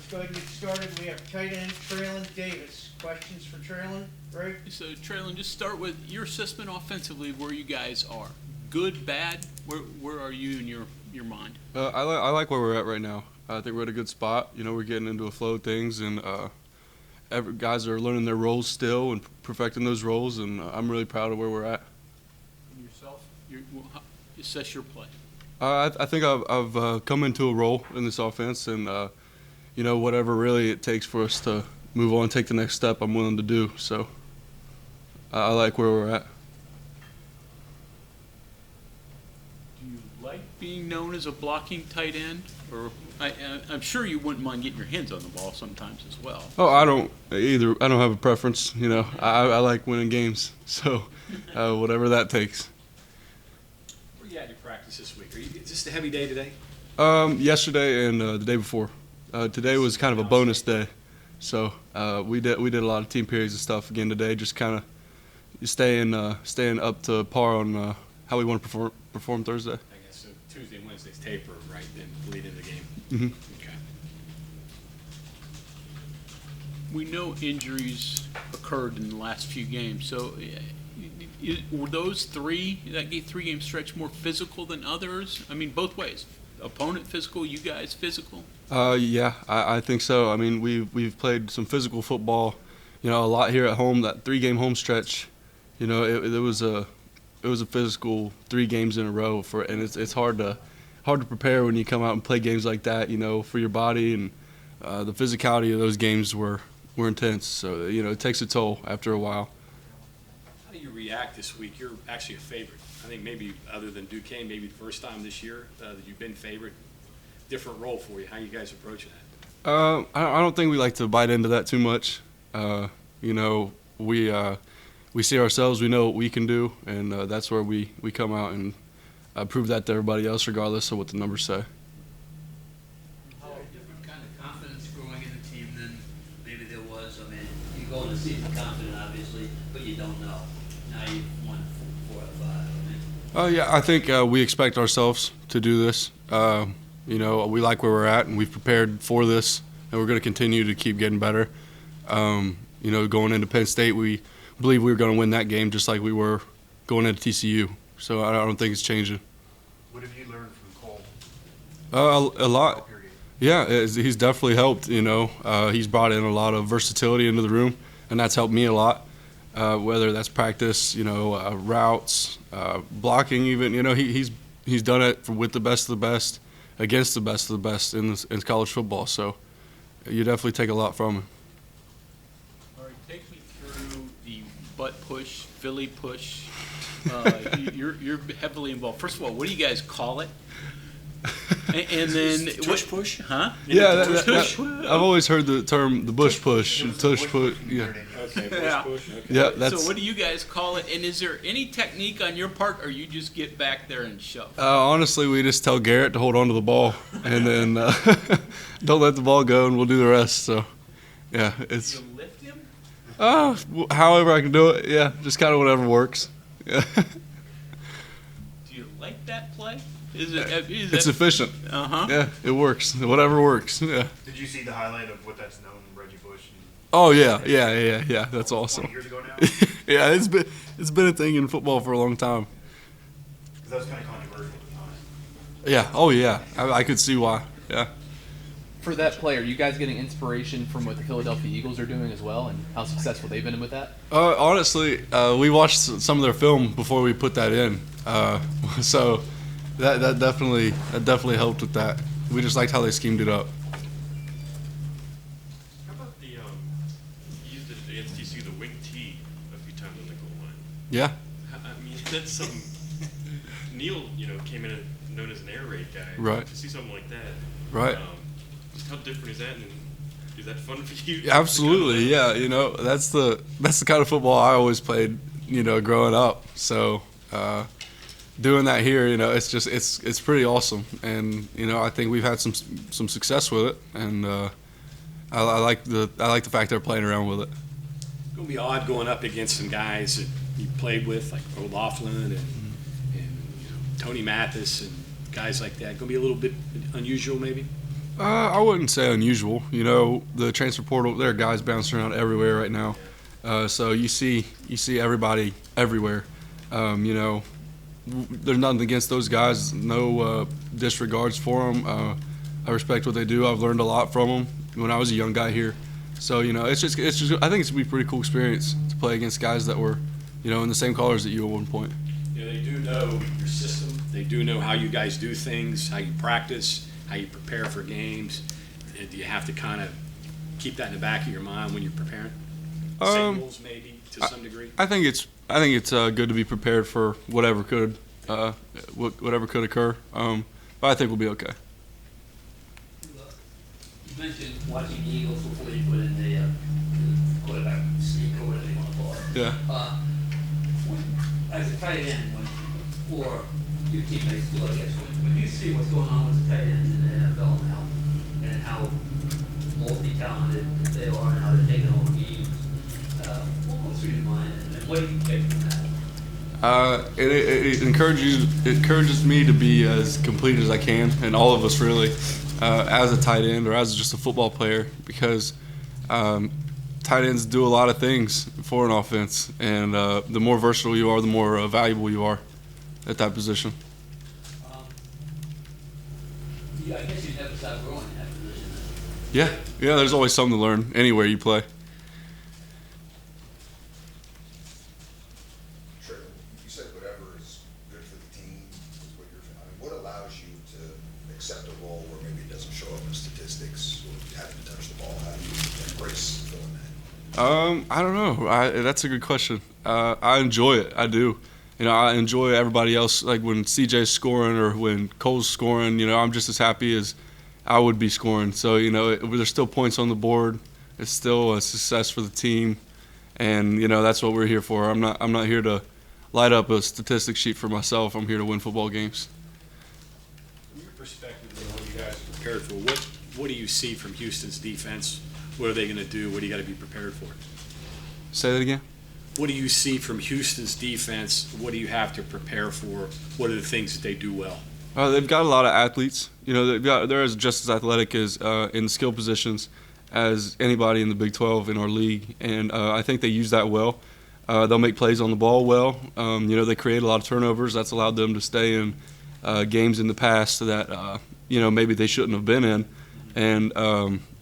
let's go ahead and get started. We have tight end Treylan Davis. Questions for Treylan? Greg? So, Treylan, just start with your assessment offensively, where you guys are. Good, bad? Where are you in your mind? I like where we're at right now. I think we're at a good spot. You know, we're getting into a flow of things, and guys are learning their roles still and perfecting those roles, and I'm really proud of where we're at. And yourself? Assess your play. I think I've come into a role in this offense, and you know, whatever really it takes for us to move on, take the next step, I'm willing to do. So I like where we're at. Do you like being known as a blocking tight end, or I'm sure you wouldn't mind getting your hands on the ball sometimes as well? Oh, I don't either. I don't have a preference. You know, I like winning games, so whatever that takes. Where you at in practice this week? Is this a heavy day today? Yesterday and the day before. Today was kind of a bonus day, so we did a lot of team periods and stuff again today. Just kind of staying up to par on how we want to perform Thursday. I guess so. Tuesday and Wednesday's taper, right? Then lead into the game. Mm-hmm. Okay. We know injuries occurred in the last few games, so were those three-game stretch more physical than others? I mean, both ways. Opponent physical, you guys physical? Yeah, I think so. I mean, we've played some physical football, you know, a lot here at home. That 3-game home stretch, you know, it was a physical 3 games in a row and it's hard to prepare when you come out and play games like that, you know, for your body, and the physicality of those games were intense. So, you know, it takes a toll after a while. How do you react this week? You're actually a favorite. I think maybe other than Duquesne, maybe the first time this year that you've been favored. Different role for you. How you guys approaching that? I don't think we like to bite into that too much. You know, we see ourselves, we know what we can do, and that's where we come out and prove that to everybody else, regardless of what the numbers say. How different kind of confidence growing in the team than maybe there was? I mean, you go into the season confident, obviously, but you don't know. Now you've won 4 out of 5. I mean. Yeah, I think we expect ourselves to do this. You know, we like where we're at, and we've prepared for this, and we're going to continue to keep getting better. You know, going into Penn State, we believe we were going to win that game just like we were going into TCU. So I don't think it's changing. What have you learned from Cole? A lot. Yeah, he's definitely helped. You know, he's brought in a lot of versatility into the room, and that's helped me a lot. Whether that's practice, you know, routes, blocking, even. You know, he's done it with the best of the best, against the best of the best in college football. So you definitely take a lot from him. All right, take me through the butt push, Philly push. You're heavily involved. First of all, what do you guys call it? And then Tush push? Huh? Yeah, I've always heard the term the bush push, tush push. Yeah. Okay, Yeah. push. Okay. Yeah, that's. So what do you guys call it? And is there any technique on your part, or you just get back there and shove? Honestly, we just tell Garrett to hold on to the ball, and then don't let the ball go, and we'll do the rest. So, yeah, it's. You lift him? However I can do it. Yeah, just kind of whatever works. Yeah. Do you like that play? Is It's efficient. Uh-huh. Yeah, it works. Whatever works. Yeah. Did you see the highlight of what that's known, Reggie Bush? Oh yeah. That's awesome. 20 years ago now? Yeah, it's been a thing in football for a long time. Because that was kind of controversial at the time. Yeah. Oh yeah. I could see why. Yeah. For that play, are you guys getting inspiration from what the Philadelphia Eagles are doing as well, and how successful they've been with that? Honestly, we watched some of their film before we put that in, so that definitely helped with that. We just liked how they schemed it up. How about the you used it against TCU, the wing T a few times on the goal line? Yeah. I mean, that's some. Neil, you know, came in known as an air raid guy. Right. To see something like that. Right. Just how different is that, and is that fun for you? Absolutely. Yeah. You know, that's the kind of football I always played. You know, growing up. So. Doing that here, you know, it's pretty awesome, and you know, I think we've had some success with it, and I like the fact they're playing around with it. It's gonna be odd going up against some guys that you played with, like O'Loughlin and you know, Tony Mathis and guys like that. Gonna be a little bit unusual, maybe. I wouldn't say unusual. You know, the transfer portal, there are guys bouncing around everywhere right now. So you see everybody everywhere. You know, there's nothing against those guys. No disregards for them. I respect what they do. I've learned a lot from them when I was a young guy here. So you know, it's just. I think it's gonna be a pretty cool experience to play against guys that were, you know, in the same colors that you at one point. You know, they do know your system. They do know how you guys do things, how you practice, how you prepare for games. And do you have to kind of keep that in the back of your mind when you're preparing? Signals, maybe, to some degree? I think it's good to be prepared for whatever could occur. But I think we'll be okay. You mentioned watching the Eagles before you put in the quarterback sneak or whatever you want to call it. Yeah. As a tight end, or your teammates do, I guess, when you see what's going on with the tight ends in the NFL now, and how multi-talented they are and how they're taking over games, what goes through your mind, and what do you take from that? It encourages me to be as complete as I can, and all of us really, as a tight end or as just a football player, because tight ends do a lot of things for an offense, and the more versatile you are, the more valuable you are at that position. Yeah, I guess you never stop growing in that position. Yeah, there's always something to learn anywhere you play. Sure. You said whatever is good for the team is what you're. I mean, what allows you to accept a role where maybe it doesn't show up in statistics or having to touch the ball? How do you embrace filling that? I don't know. That's a good question. I enjoy it. I do. You know, I enjoy everybody else. Like when CJ's scoring or when Cole's scoring, you know, I'm just as happy as I would be scoring. So, you know, there's still points on the board. It's still a success for the team. And, you know, that's what we're here for. I'm not here to light up a statistic sheet for myself. I'm here to win football games. From your perspective, and what you guys are prepared for, what do you see from Houston's defense? What are they going to do? What do you got to be prepared for? Say that again? What do you see from Houston's defense? What do you have to prepare for? What are the things that they do well? They've got a lot of athletes. You know, they're just as athletic as in skill positions as anybody in the Big 12 in our league, and I think they use that well. They'll make plays on the ball well. You know, they create a lot of turnovers. That's allowed them to stay in games in the past that you know, maybe they shouldn't have been in. And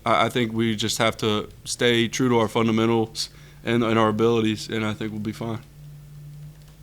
I think we just have to stay true to our fundamentals and our abilities, and I think we'll be fine.